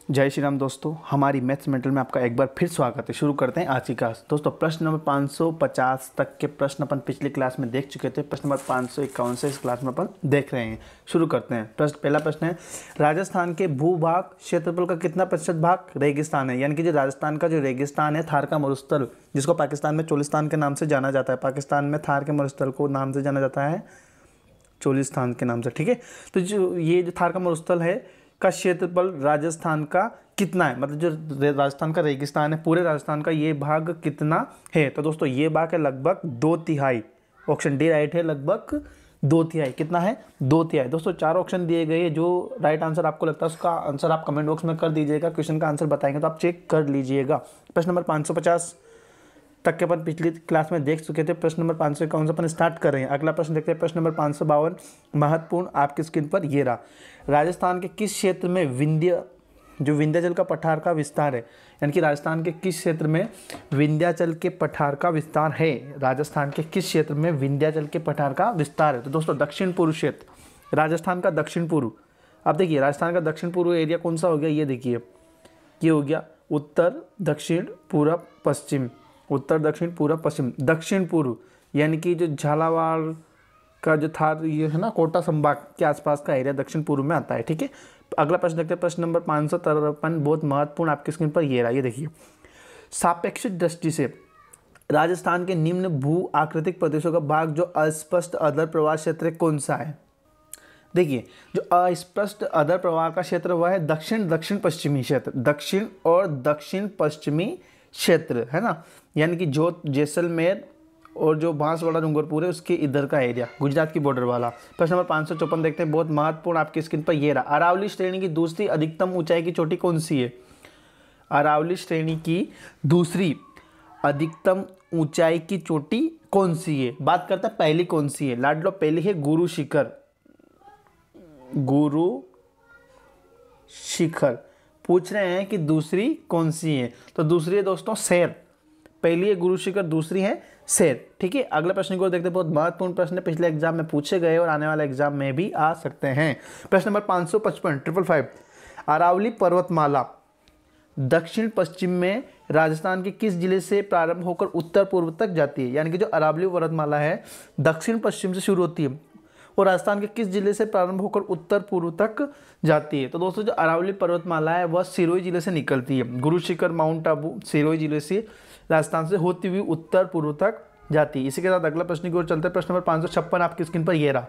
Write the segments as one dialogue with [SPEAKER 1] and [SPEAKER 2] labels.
[SPEAKER 1] जय श्री राम दोस्तों, हमारी मैथ्स मेंटल में आपका एक बार फिर स्वागत है। शुरू करते हैं आज की क्लास। दोस्तों प्रश्न नंबर 550 तक के प्रश्न अपन पिछली क्लास में देख चुके थे। प्रश्न नंबर 551 से इस क्लास में अपन देख रहे हैं। शुरू करते हैं। पहला प्रश्न है, राजस्थान के भूभाग क्षेत्रफल का कितना प्रतिशत भाग रेगिस्तान है? यानी कि जो राजस्थान का जो रेगिस्तान है, थार का मरुस्थल, जिसको पाकिस्तान में चोलिस्तान के नाम से जाना जाता है। पाकिस्तान में थार के मरुस्थल को नाम से जाना जाता है चोलिस्तान के नाम से, ठीक है। तो जो थार का मरुस्थल है का क्षेत्रफल राजस्थान का कितना है? मतलब जो राजस्थान का रेगिस्तान है, पूरे राजस्थान का ये भाग कितना है? तो दोस्तों ये भाग है लगभग 2/3। ऑप्शन डी राइट है, लगभग 2/3। कितना है? 2/3। दोस्तों 4 ऑप्शन दिए गए, जो राइट आंसर आपको लगता है उसका आंसर आप कमेंट बॉक्स में कर दीजिएगा। क्वेश्चन का आंसर बताएंगे तो आप चेक कर लीजिएगा। प्रश्न नंबर 550 तक के अपन पिछली क्लास में देख चुके थे। प्रश्न नंबर 551 से अपन स्टार्ट कर रहे हैं। अगला प्रश्न देखते हैं। प्रश्न नंबर 552 महत्वपूर्ण आपकी स्क्रीन पर ये रहा। राजस्थान के किस क्षेत्र में विंध्याचल का पठार का विस्तार है? यानी कि राजस्थान के किस क्षेत्र में विंध्याचल के पठार का विस्तार है? राजस्थान के किस क्षेत्र में विंध्याचल के पठार का विस्तार है? तो दोस्तों दक्षिण पूर्व क्षेत्र, राजस्थान का दक्षिण पूर्व। अब देखिए राजस्थान का दक्षिण पूर्व एरिया कौन सा हो गया? ये देखिए, ये हो गया उत्तर दक्षिण पूर्व पश्चिम। उत्तर दक्षिण पूर्व पश्चिम, दक्षिण पूर्व यानी कि जो झालावाड़ का जो थार ये है ना, कोटा संभाग के आसपास का एरिया दक्षिण पूर्व में आता है, ठीक है। अगला प्रश्न देखते हैं। प्रश्न नंबर 553 बहुत महत्वपूर्ण आपकी स्क्रीन पर ये रहा। ये देखिए, सापेक्षिक दृष्टि से राजस्थान के निम्न भू आकृतिक प्रदेशों का भाग जो अस्पष्ट अधर प्रवाह क्षेत्र कौन सा है? देखिए, जो अस्पष्ट अधर प्रवाह का क्षेत्र वह है दक्षिण पश्चिमी क्षेत्र। दक्षिण और दक्षिण पश्चिमी क्षेत्र है ना, यानी कि जो जैसलमेर और जो बांसवाड़ा डूंगरपुर है उसके इधर का एरिया, गुजरात की बॉर्डर वाला। प्रश्न नंबर 554 देखते हैं, बहुत महत्वपूर्ण आपकी स्क्रीन पर ये रहा। अरावली श्रेणी की दूसरी अधिकतम ऊंचाई की चोटी कौन सी है? अरावली श्रेणी की दूसरी अधिकतम ऊंचाई की चोटी कौन सी है? बात करते हैं पहली कौन सी है। लाडलो पहली है गुरु शिखर। गुरु शिखर पूछ रहे हैं कि दूसरी कौन सी है? तो दूसरी है दोस्तों शेर। पहली है गुरु शिखर, दूसरी है शेर, ठीक है। अगला प्रश्न को देखते हैं, बहुत महत्वपूर्ण प्रश्न है, पिछले एग्जाम में पूछे गए और आने वाले एग्जाम में भी आ सकते हैं। प्रश्न नंबर 555 अरावली पर्वतमाला दक्षिण पश्चिम में राजस्थान के किस जिले से प्रारंभ होकर उत्तर पूर्व तक जाती है? यानी कि जो अरावली पर्वतमाला है दक्षिण पश्चिम से शुरू होती है और राजस्थान के किस जिले से प्रारंभ होकर उत्तर पूर्व तक जाती है? तो दोस्तों जो अरावली पर्वतमाला है वह सिरोही जिले से निकलती है। गुरु शिखर माउंट आबू सिरोही जिले से राजस्थान से होती हुई उत्तर पूर्व तक जाती है। इसी के साथ अगला प्रश्न की ओर चलते हैं। प्रश्न नंबर 556 आपकी स्क्रीन पर यह रहा।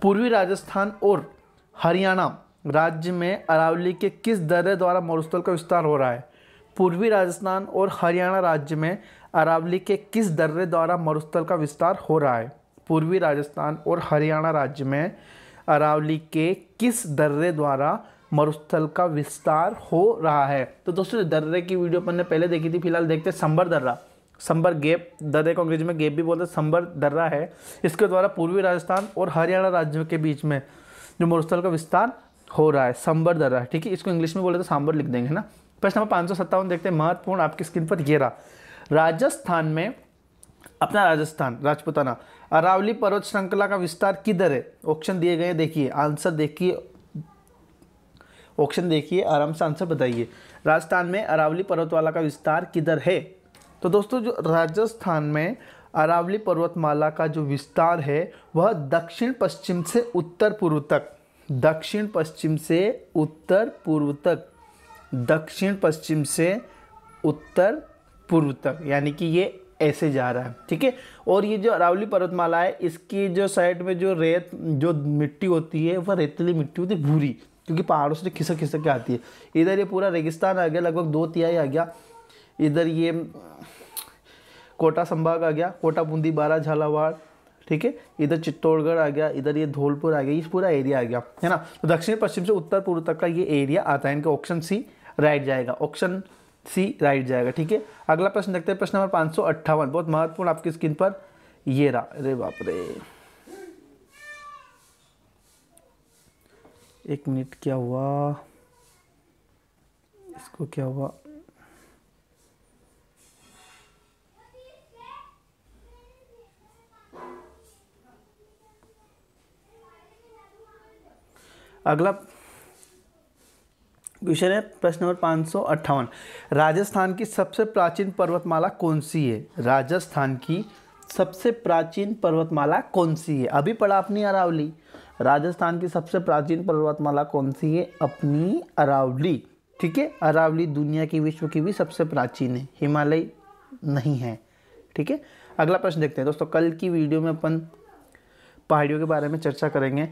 [SPEAKER 1] पूर्वी राजस्थान और हरियाणा राज्य में अरावली के किस दर्रे द्वारा मरुस्थल का विस्तार हो रहा है? पूर्वी राजस्थान और हरियाणा राज्य में अरावली के किस दर्रे द्वारा मरुस्थल का विस्तार हो रहा है? पूर्वी राजस्थान और हरियाणा राज्य में अरावली के किस दर्रे द्वारा मरुस्थल का विस्तार हो रहा है? तो दोस्तों दर्रे की वीडियो अपन ने पहले देखी थी, फिलहाल देखते हैं संबर दर्रा। संबर गैप, दर्रे को अंग्रेजी में गैप भी बोलते हैं, संबर दर्रा है। इसके द्वारा पूर्वी राजस्थान और हरियाणा राज्यों के बीच में जो मरुस्थल का विस्तार हो रहा है, संबर दर्रा, ठीक है। इसको इंग्लिश में बोले तो सांबर लिख देंगे, है ना। प्रश्न नंबर 557 देखते हैं, महत्वपूर्ण आपकी स्क्रीन पर ये रहा। राजस्थान में अपना राजस्थान राजपूताना अरावली पर्वत श्रृंखला का विस्तार किधर है? ऑप्शन दिए गए, देखिए आंसर देखिए, ऑप्शन देखिए, आराम से आंसर बताइए। राजस्थान में अरावली पर्वतमाला का विस्तार किधर है? तो दोस्तों जो राजस्थान में अरावली पर्वतमाला का जो विस्तार है वह दक्षिण पश्चिम से उत्तर पूर्व तक, दक्षिण पश्चिम से उत्तर पूर्व तक, दक्षिण पश्चिम से उत्तर पूर्व तक, यानी कि ये ऐसे जा रहा है, ठीक है। और ये जो अरावली पर्वतमाला है इसकी जो साइड में जो रेत जो मिट्टी होती है वह रेतीली मिट्टी होती है, भूरी, क्योंकि पहाड़ों से खिसक खिसक के आती है। इधर ये पूरा रेगिस्तान आ गया, लगभग 2/3 आ गया। इधर ये कोटा संभाग आ गया, कोटा बूंदी बारा झालावाड़, ठीक है। इधर चित्तौड़गढ़ आ गया, इधर ये धौलपुर आ गया, ये पूरा एरिया आ गया, है ना। तो दक्षिण पश्चिम से उत्तर पूर्व तक का ये एरिया आता है। इनका ऑप्शन सी राइट जाएगा, ऑप्शन सी राइट जाएगा, ठीक है। अगला प्रश्न देखते हैं। प्रश्न नंबर 558 बहुत महत्वपूर्ण आपकी स्क्रीन पर ये रहा। अरे बाप रे, एक मिनट, क्या हुआ इसको, क्या हुआ? क्वेश्चन है प्रश्न नंबर 558, राजस्थान की सबसे प्राचीन पर्वतमाला कौन सी है? राजस्थान की सबसे प्राचीन पर्वतमाला कौन सी है? अभी पढ़ा अपनी अरावली। राजस्थान की सबसे प्राचीन पर्वतमाला कौन सी है? अपनी अरावली। ठीक है, अरावली दुनिया की, विश्व की भी सबसे प्राचीन है, हिमालय नहीं है। ठीक है, अगला प्रश्न देखते हैं दोस्तों। कल की वीडियो में अपन पहाड़ियों के बारे में चर्चा करेंगे।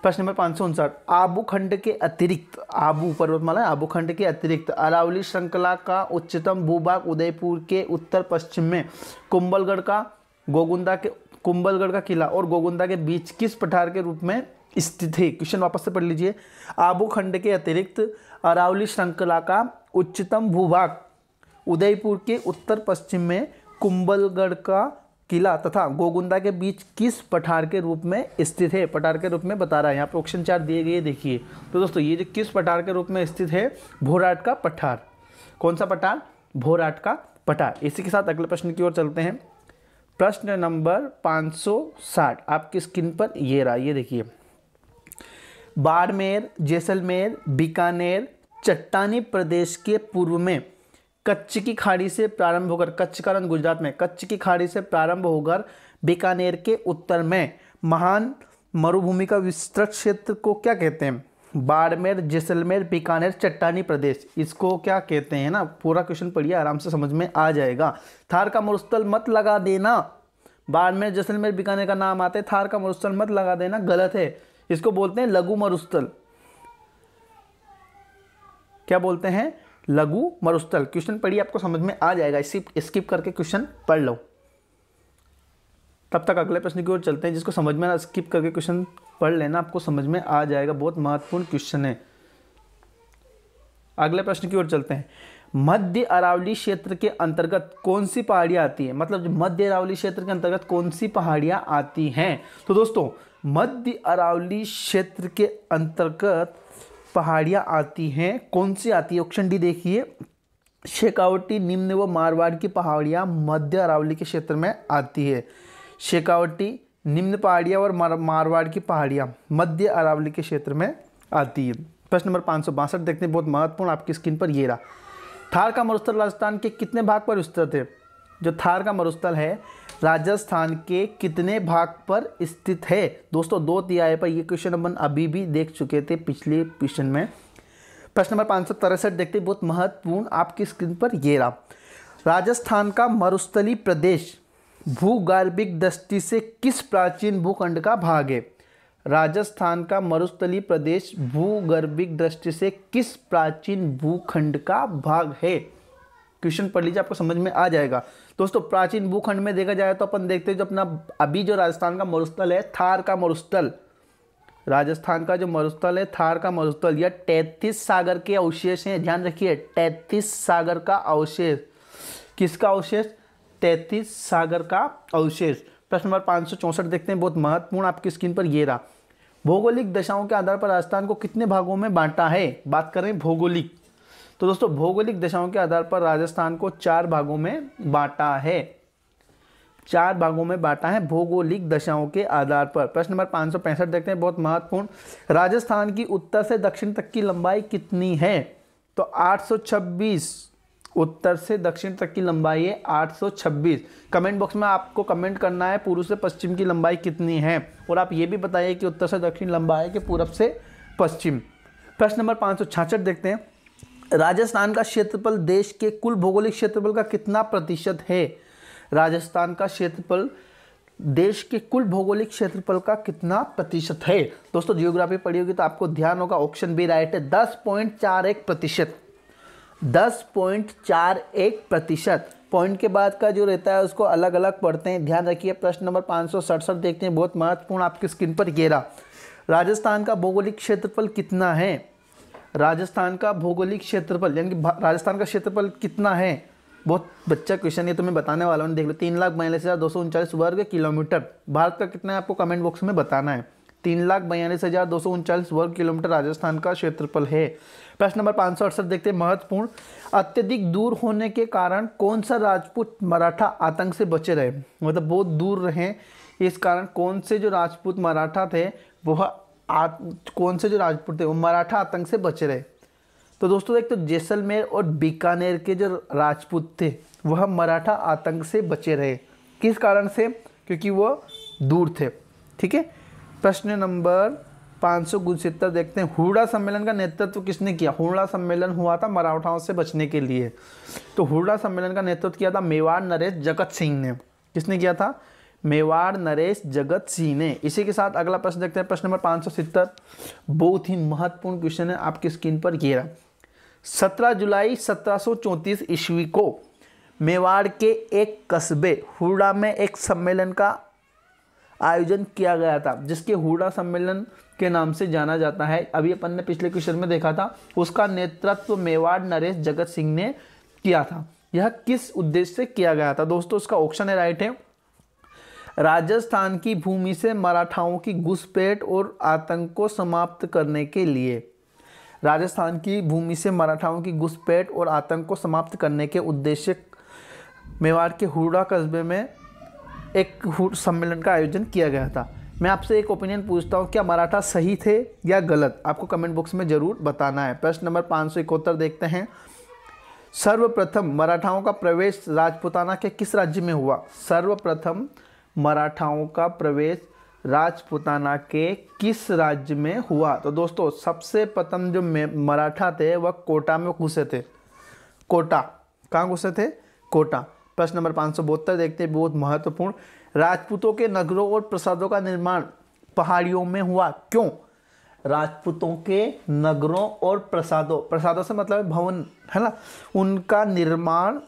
[SPEAKER 1] प्रश्न नंबर 559, आबू खंड के अतिरिक्त, आबू पर्वतमाला आबू खंड के अतिरिक्त अरावली श्रृंखला का उच्चतम भूभाग उदयपुर के उत्तर पश्चिम में कुंभलगढ़ का किला और गोगुंदा के बीच किस पठार के रूप में स्थित है? क्वेश्चन वापस से पढ़ लीजिए। आबू खंड के अतिरिक्त अरावली श्रृंखला का उच्चतम भूभाग उदयपुर के उत्तर पश्चिम में कुंभलगढ़ का किला तथा गोगुंदा के बीच किस पठार के रूप में स्थित है? पठार के रूप में बता रहा है, यहाँ पे ऑप्शन 4 दिए गए, देखिए। तो दोस्तों ये जो किस पठार के रूप में स्थित है? भोराट का पठार। कौन सा पठार? भोराट का पठार। इसी के साथ अगले प्रश्न की ओर चलते हैं। प्रश्न नंबर 560 आपकी स्क्रीन पर ये रहा, ये देखिए। बाड़मेर, जैसलमेर, बीकानेर चट्टानी प्रदेश के पूर्व में कच्छ की खाड़ी से प्रारंभ होकर, कच्छ का रन गुजरात में, कच्छ की खाड़ी से प्रारंभ होकर बीकानेर के उत्तर में महान मरुभूमि का विस्तृत क्षेत्र को क्या कहते हैं? बाड़मेर, जैसलमेर, बीकानेर चट्टानी प्रदेश, इसको क्या कहते हैं ना? पूरा क्वेश्चन पढ़िए, आराम से समझ में आ जाएगा। थार का मरुस्थल मत लगा देना। बाड़मेर, जैसलमेर, बीकानेर का नाम आते, थार का मरुस्थल मत लगा देना, गलत है। इसको बोलते हैं लघु मरुस्थल। क्या बोलते हैं? लघु मरुस्थल। क्वेश्चन पढ़िए, आपको समझ में आ जाएगा। स्किप करके क्वेश्चन पढ़ लो। तब तक अगले प्रश्न की ओर चलते हैं, जिसको समझ में ना, स्किप करके क्वेश्चन पढ़ लेना, आपको समझ में आ जाएगा। बहुत महत्वपूर्ण क्वेश्चन है। अगले प्रश्न की ओर चलते हैं। मध्य अरावली क्षेत्र के अंतर्गत कौन सी पहाड़ियां आती है? मतलब मध्य अरावली क्षेत्र के अंतर्गत कौन सी पहाड़ियां आती हैं? तो दोस्तों मध्य अरावली क्षेत्र के अंतर्गत पहाड़ियां आती हैं, कौन सी आती है? ऑप्शन डी देखिए। शेखावटी, निम्न व मारवाड़ की पहाड़ियां मध्य अरावली के क्षेत्र में आती है। शेखावटी, निम्न पहाड़ियां और मारवाड़ की पहाड़ियां मध्य अरावली के क्षेत्र में आती है। प्रश्न नंबर 562 देखते हैं, बहुत महत्वपूर्ण, आपकी स्क्रीन पर ये रहा। थार का मरुस्थल राजस्थान के कितने भाग पर विस्तृत है? जो थार का मरुस्थल है राजस्थान के कितने भाग पर स्थित है? दोस्तों 2/3 पर। ये क्वेश्चन अपन अभी भी देख चुके थे पिछले क्वेश्चन में। प्रश्न नंबर 563 देखते हैं, बहुत महत्वपूर्ण, आपकी स्क्रीन पर ये रहा। राजस्थान का मरुस्थलीय प्रदेश भूगर्भिक दृष्टि से किस प्राचीन भूखंड का भाग है? राजस्थान का मरुस्थलीय प्रदेश भूगर्भिक दृष्टि से किस प्राचीन भूखंड का भाग है? क्वेश्चन पढ़ लीजिए, आपको समझ में आ जाएगा। दोस्तों प्राचीन भूखंड में देखा जाए तो अपन देखते हैं जो अपना अभी जो राजस्थान का मरुस्थल है, थार का मरुस्थल, राजस्थान का जो मरुस्थल है थार का मरुस्थल, यह 33 सागर के अवशेष हैं। ध्यान रखिए, 33 सागर का अवशेष। किसका अवशेष? 33 सागर का अवशेष। प्रश्न नंबर 564 देखते हैं, बहुत महत्वपूर्ण, आपकी स्क्रीन पर ये रहा। भौगोलिक दशाओं के आधार पर राजस्थान को कितने भागों में बांटा है? बात करें भौगोलिक, तो दोस्तों भौगोलिक दशाओं के आधार पर राजस्थान को 4 भागों में बांटा है। 4 भागों में बांटा है भौगोलिक दशाओं के आधार पर। प्रश्न नंबर 565 देखते हैं, बहुत महत्वपूर्ण। राजस्थान की उत्तर से दक्षिण तक की लंबाई कितनी है? तो 826। उत्तर से दक्षिण तक की लंबाई है 826। कमेंट बॉक्स में आपको कमेंट करना है पूर्व से पश्चिम की लंबाई कितनी है, और आप ये भी बताइए कि उत्तर से दक्षिण लंबाई है कि पूरब से पश्चिम। प्रश्न नंबर 566 देखते हैं। राजस्थान का क्षेत्रफल देश के कुल भौगोलिक क्षेत्रफल का कितना प्रतिशत है? राजस्थान का क्षेत्रफल देश के कुल भौगोलिक क्षेत्रफल का कितना प्रतिशत है? दोस्तों जियोग्राफी पढ़ी होगी तो आपको ध्यान होगा, ऑप्शन बी राइट है, 10.41%। 10.41%। पॉइंट के बाद का जो रहता है उसको अलग अलग पढ़ते हैं, ध्यान रखिए। प्रश्न नंबर 567 देखते हैं, बहुत महत्वपूर्ण, आपकी स्क्रीन पर ये रहा। राजस्थान का भौगोलिक क्षेत्रफल कितना है? राजस्थान का भौगोलिक क्षेत्रफल यानी कि राजस्थान का क्षेत्रफल कितना है? बहुत बच्चा क्वेश्चन है, तो मैं बताने वाला हूँ, देख लो। 3,42,239 वर्ग किलोमीटर। भारत का कितना है आपको कमेंट बॉक्स में बताना है। 3,42,239 वर्ग किलोमीटर राजस्थान का क्षेत्रफल है। प्रश्न नंबर 568 देखते हैं, महत्वपूर्ण। अत्यधिक दूर होने के कारण कौन सा राजपूत मराठा आतंक से बचे रहे? मतलब बहुत दूर रहे, इस कारण कौन से जो राजपूत मराठा थे वो कौन से जो राजपूत थे वो मराठा आतंक से बचे रहे? तो दोस्तों एक तो जैसलमेर और बीकानेर के जो राजपूत थे वह मराठा आतंक से बचे रहे। किस कारण से? क्योंकि वो दूर थे। ठीक है। प्रश्न नंबर 569 देखते हैं, हुरडा सम्मेलन का नेतृत्व किसने किया? हुरडा सम्मेलन हुआ था मराठाओं से बचने के लिए। तो हुरडा सम्मेलन का नेतृत्व किया था मेवाड़ नरेश जगत सिंह ने। किसने किया था? मेवाड़ नरेश जगत सिंह ने। इसी के साथ अगला प्रश्न देखते हैं, प्रश्न नंबर 570। बहुत ही महत्वपूर्ण क्वेश्चन है आपकी स्क्रीन पर ये रहा। 17 जुलाई 1734 ईस्वी को मेवाड़ के एक कस्बे हुरडा में एक सम्मेलन का आयोजन किया गया था, जिसके हुरडा सम्मेलन के नाम से जाना जाता है। अभी अपन ने पिछले क्वेश्चन में देखा था, उसका नेतृत्व मेवाड़ नरेश जगत सिंह ने किया था। यह किस उद्देश्य से किया गया था? दोस्तों इसका ऑप्शन है राइट है, राजस्थान की भूमि से मराठाओं की घुसपैठ और आतंक को समाप्त करने के लिए। राजस्थान की भूमि से मराठाओं की घुसपैठ और आतंक को समाप्त करने के उद्देश्य मेवाड़ के हुरडा कस्बे में एक सम्मेलन का आयोजन किया गया था। मैं आपसे एक ओपिनियन पूछता हूँ, क्या मराठा सही थे या गलत? आपको कमेंट बॉक्स में जरूर बताना है। प्रश्न नंबर 571 देखते हैं, सर्वप्रथम मराठाओं का प्रवेश राजपूताना के किस राज्य में हुआ? सर्वप्रथम मराठाओं का प्रवेश राजपूताना के किस राज्य में हुआ? तो दोस्तों सबसे प्रथम जो मराठा थे वह कोटा में घुसे थे। कोटा, कहाँ घुसे थे? कोटा। प्रश्न नंबर 572 देखते हैं, बहुत महत्वपूर्ण, राजपूतों के नगरों और प्रासादों का निर्माण पहाड़ियों में हुआ, क्यों? राजपूतों के नगरों और प्रासादों से मतलब भवन है ना, उनका निर्माण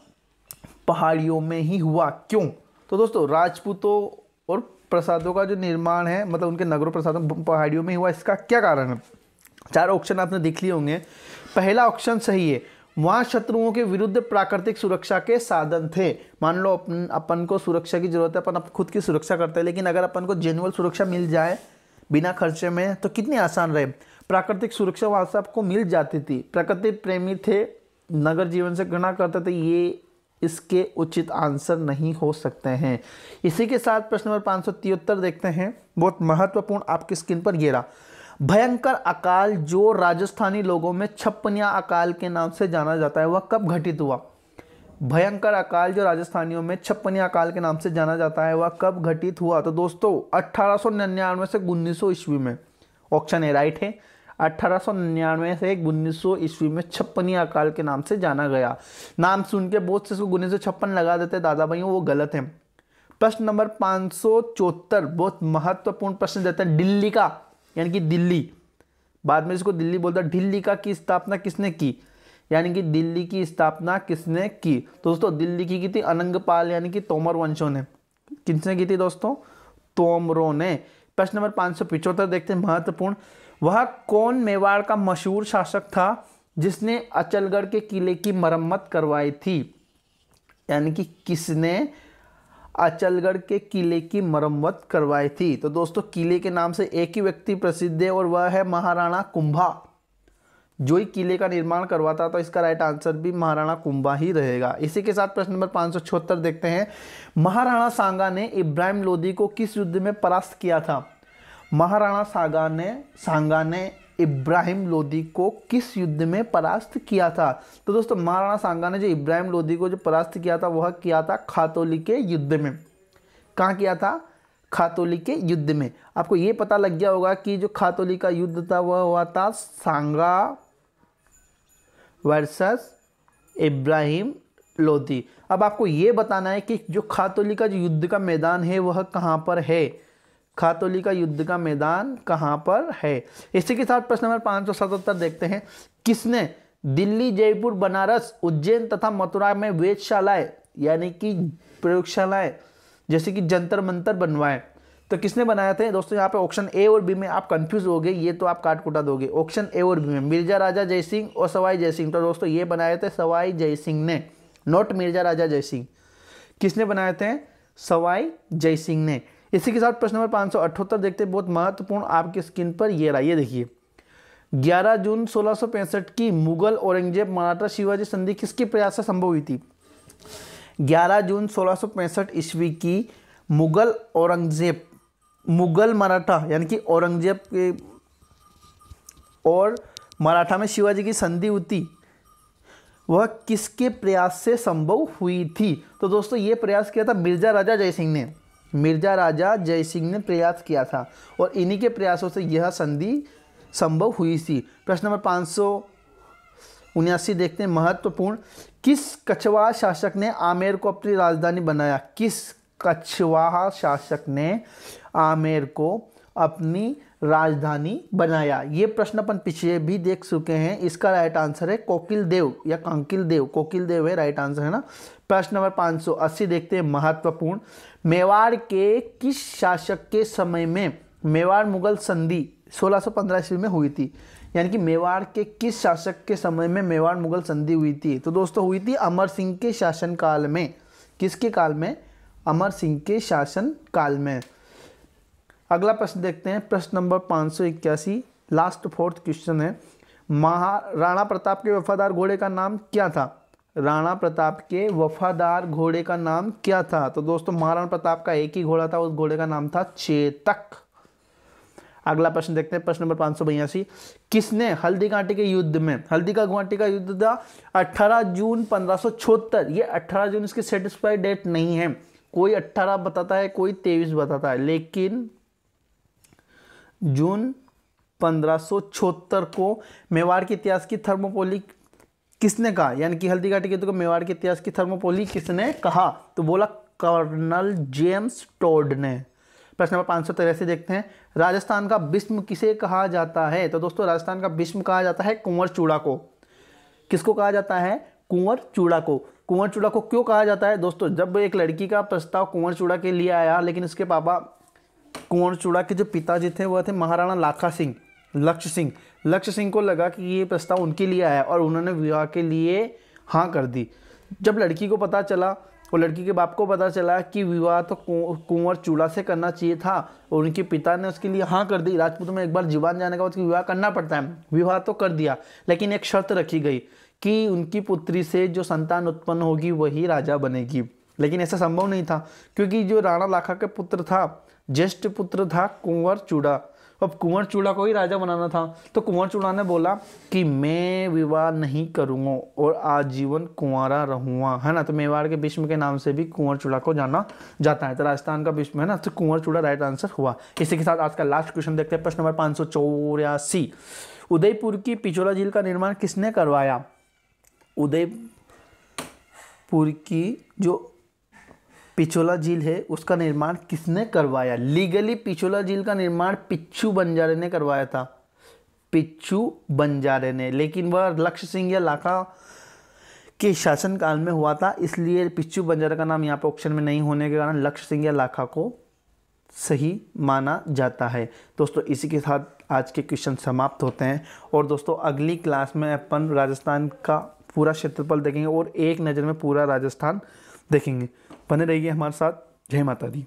[SPEAKER 1] पहाड़ियों में ही हुआ, क्यों? तो दोस्तों राजपूतों और प्रासादों का जो निर्माण है मतलब उनके नगरों प्रासादों पहाड़ियों में हुआ, इसका क्या कारण है? 4 ऑप्शन आपने देख लिए होंगे। पहला ऑप्शन सही है, वहाँ शत्रुओं के विरुद्ध प्राकृतिक सुरक्षा के साधन थे। मान लो अपन को सुरक्षा की जरूरत है, अपन खुद की सुरक्षा करते हैं, लेकिन अगर अपन को जेन्युइन सुरक्षा मिल जाए बिना खर्चे में तो कितनी आसान रहे। प्राकृतिक सुरक्षा वहाँ से आपको मिल जाती थी। प्रकृति प्रेमी थे, नगर जीवन से घृणा करते थे, ये इसके उचित आंसर नहीं हो सकते हैं। इसी के साथ प्रश्न नंबर 573 देखते हैं, बहुत महत्वपूर्ण आपकी स्क्रीन पर ये रहा। भयंकर अकाल जो राजस्थानी लोगों में छप्पनिया अकाल के नाम से जाना जाता है, वह कब घटित हुआ? भयंकर अकाल जो राजस्थानियों में छप्पनिया अकाल के नाम से जाना जाता है, वह कब घटित हुआ? तो दोस्तों 1899 से 1900 ईस्वी में। ऑप्शन ए राइट है, 1899 से 1900 ईस्वी में छप्पनिया अकाल के नाम से जाना गया। नाम सुन के बहुत से इसको 1956 लगा देते दादा भाइयों, वो गलत है। प्रश्न नंबर 574 बहुत महत्वपूर्ण प्रश्न देता है, दिल्ली का यानी कि दिल्ली, बाद में इसको दिल्ली बोलता है, दिल्ली का की स्थापना किसने की? यानी कि दिल्ली की स्थापना किसने की? तो दोस्तों दिल्ली की थी अनंगपाल यानी कि तोमर वंशों ने। किसने की थी दोस्तों? तोमरों ने। प्रश्न नंबर 575 देखते हैं, महत्वपूर्ण, वह कौन मेवाड़ का मशहूर शासक था जिसने अचलगढ़ के किले की मरम्मत करवाई थी? यानी कि किसने अचलगढ़ के किले की मरम्मत करवाई थी? तो दोस्तों किले के नाम से एक ही व्यक्ति प्रसिद्ध है और वह है महाराणा कुंभा, जो ही किले का निर्माण करवाता। तो इसका राइट आंसर भी महाराणा कुंभा ही रहेगा। इसी के साथ प्रश्न नंबर 576 देखते हैं, महाराणा सांगा ने इब्राहिम लोदी को किस युद्ध में परास्त किया था? महाराणा सांगा ने इब्राहिम लोदी को किस युद्ध में परास्त किया था? तो दोस्तों महाराणा सांगा ने जो इब्राहिम लोदी को जो परास्त किया था वह किया था खातौली के युद्ध में। कहाँ किया था? खातौली के युद्ध में। आपको ये पता लग गया होगा कि जो खातौली का युद्ध था वह हुआ था सांगा वर्सेस इब्राहिम लोदी। अब आपको ये बताना है कि जो खातौली का जो युद्ध का मैदान है वह कहाँ पर है? खातौली का युद्ध का मैदान कहाँ पर है? इसी के साथ प्रश्न नंबर 577 देखते हैं, किसने दिल्ली, जयपुर, बनारस, उज्जैन तथा मथुरा में वेधशालाएं यानी कि प्रयोगशालाएं जैसे कि जंतर मंतर बनवाए? तो किसने बनाया थे? दोस्तों यहाँ पे ऑप्शन ए और बी में आप कंफ्यूज हो गए, ये तो आप काट कुटा दोगे। ऑप्शन ए और बी में मिर्जा राजा जयसिंह और सवाई जयसिंह। तो दोस्तों ये बनाए थे सवाई जयसिंह ने, नॉट मिर्जा राजा जयसिंह। किसने बनाए थे? सवाई जयसिंह ने। इसी के साथ प्रश्न नंबर 578 देखते हैं, बहुत महत्वपूर्ण आपकी स्क्रीन पर ये रहा, ये देखिए, 11 जून 1665 की मुगल औरंगजेब मराठा शिवाजी संधि किसके प्रयास से संभव हुई थी? 11 जून 1665 ईस्वी की मुगल मराठा यानी कि औरंगजेब के और मराठा में शिवाजी की संधि हुई वह किसके प्रयास से संभव हुई थी? तो दोस्तों ये प्रयास किया था मिर्जा राजा जयसिंह ने। मिर्जा राजा जयसिंह ने प्रयास किया था और इन्हीं के प्रयासों से यह संधि संभव हुई थी। प्रश्न नंबर 579 देखते हैं, महत्वपूर्ण। किस कछवाहा शासक ने आमेर को अपनी राजधानी बनाया? किस कछवाहा शासक ने आमेर को अपनी राजधानी बनाया? ये प्रश्न अपन पीछे भी देख चुके हैं। इसका राइट आंसर है कोकिल देव या कांकिल देव। कोकिल देव है राइट आंसर, है ना। प्रश्न नंबर 580 देखते हैं, महत्वपूर्ण। मेवाड़ के किस शासक के समय में मेवाड़ मुगल संधि 1615 ईस्वी में हुई थी? यानी कि मेवाड़ के किस शासक के समय में मेवाड़ मुगल संधि हुई थी? तो दोस्तों हुई थी अमर सिंह के शासन काल में। किसके काल में? अमर सिंह के शासन काल में। अगला प्रश्न देखते हैं, प्रश्न नंबर 581, लास्ट फोर्थ क्वेश्चन है। राणा प्रताप के वफादार घोड़े का नाम क्या था? राणा प्रताप के वफादार घोड़े का नाम क्या था? तो दोस्तों महाराणा प्रताप का एक ही घोड़ा था, उस घोड़े का नाम था चेतक। अगला प्रश्न देखते हैं, प्रश्न नंबर 582, किसने हल्दी घाटी के युद्ध में, हल्दी का घाटी का युद्ध था 18 जून 1576। ये 18 जून इसकी सेटिस्फाइड डेट नहीं है, कोई 18 बताता है कोई 23 बताता है, लेकिन जून 1576 को मेवाड़ के इतिहास की थर्मोपोली किसने कहा? यानी कि हल्दी घाटी के युद्ध को मेवाड़ के इतिहास की थर्मोपोली किसने कहा? तो बोला कर्नल जेम्स टोड ने। प्रश्न नंबर 583 देखते हैं, राजस्थान का भीष्म किसे कहा जाता है? तो दोस्तों राजस्थान का भीष्म कहा जाता है कुंवर चूड़ा को। किसको कहा जाता है? कुंवर चूड़ा को। कुंवर चूड़ा को क्यों कहा जाता है? दोस्तों जब एक लड़की का प्रस्ताव कुंवर चूड़ा के लिए आया, लेकिन उसके पापा कुंवर चूड़ा के जो पिताजी थे वह थे महाराणा लाखा सिंह, लक्ष्य सिंह को लगा कि ये प्रस्ताव उनके लिए आया और उन्होंने विवाह के लिए हाँ कर दी। जब लड़की को पता चला और लड़की के बाप को पता चला कि विवाह तो कुंवर चूड़ा से करना चाहिए था और उनके पिता ने उसके लिए हाँ कर दी। राजपूत में एक बार जीवन जाने के बाद विवाह करना पड़ता है, विवाह तो कर दिया, लेकिन एक शर्त रखी गई कि उनकी पुत्री से जो संतान उत्पन्न होगी वही राजा बनेगी। लेकिन ऐसा संभव नहीं था, क्योंकि जो राणा लाखा के पुत्र था, ज्येष्ठ पुत्र था कुंवर चूड़ा, अब कुंवर चूड़ा को ही राजा बनाना था। तो कुंवर चूड़ा ने बोला कि मैं विवाह नहीं करूँगा और आजीवन कुंवारा रहूँगा, है ना। तो मेवाड़ के भीष्म के नाम से भी कुंवर चूड़ा को जाना जाता है। तो राजस्थान का भीष्म है ना, तो कुंवर चूड़ा राइट आंसर हुआ। इसी के साथ आज का लास्ट क्वेश्चन देखते हैं, प्रश्न नंबर 584, उदयपुर की पिछोला झील का निर्माण किसने करवाया? उदयपुर की जो पिछोला झील है उसका निर्माण किसने करवाया? लीगली पिछोला झील का निर्माण पिच्छू बंजारे ने करवाया था, पिच्छू बंजारे ने, लेकिन वह लक्ष्य सिंह या लाखा के शासनकाल में हुआ था, इसलिए पिच्छू बंजारे का नाम यहाँ पर ऑप्शन में नहीं होने के कारण लक्ष्य सिंह या लाखा को सही माना जाता है। दोस्तों इसी के साथ आज के क्वेश्चन समाप्त होते हैं और दोस्तों अगली क्लास में अपन राजस्थान का पूरा क्षेत्रफल देखेंगे और एक नज़र में पूरा राजस्थान देखेंगे। बने रहिए हमारे साथ। जय माता दी।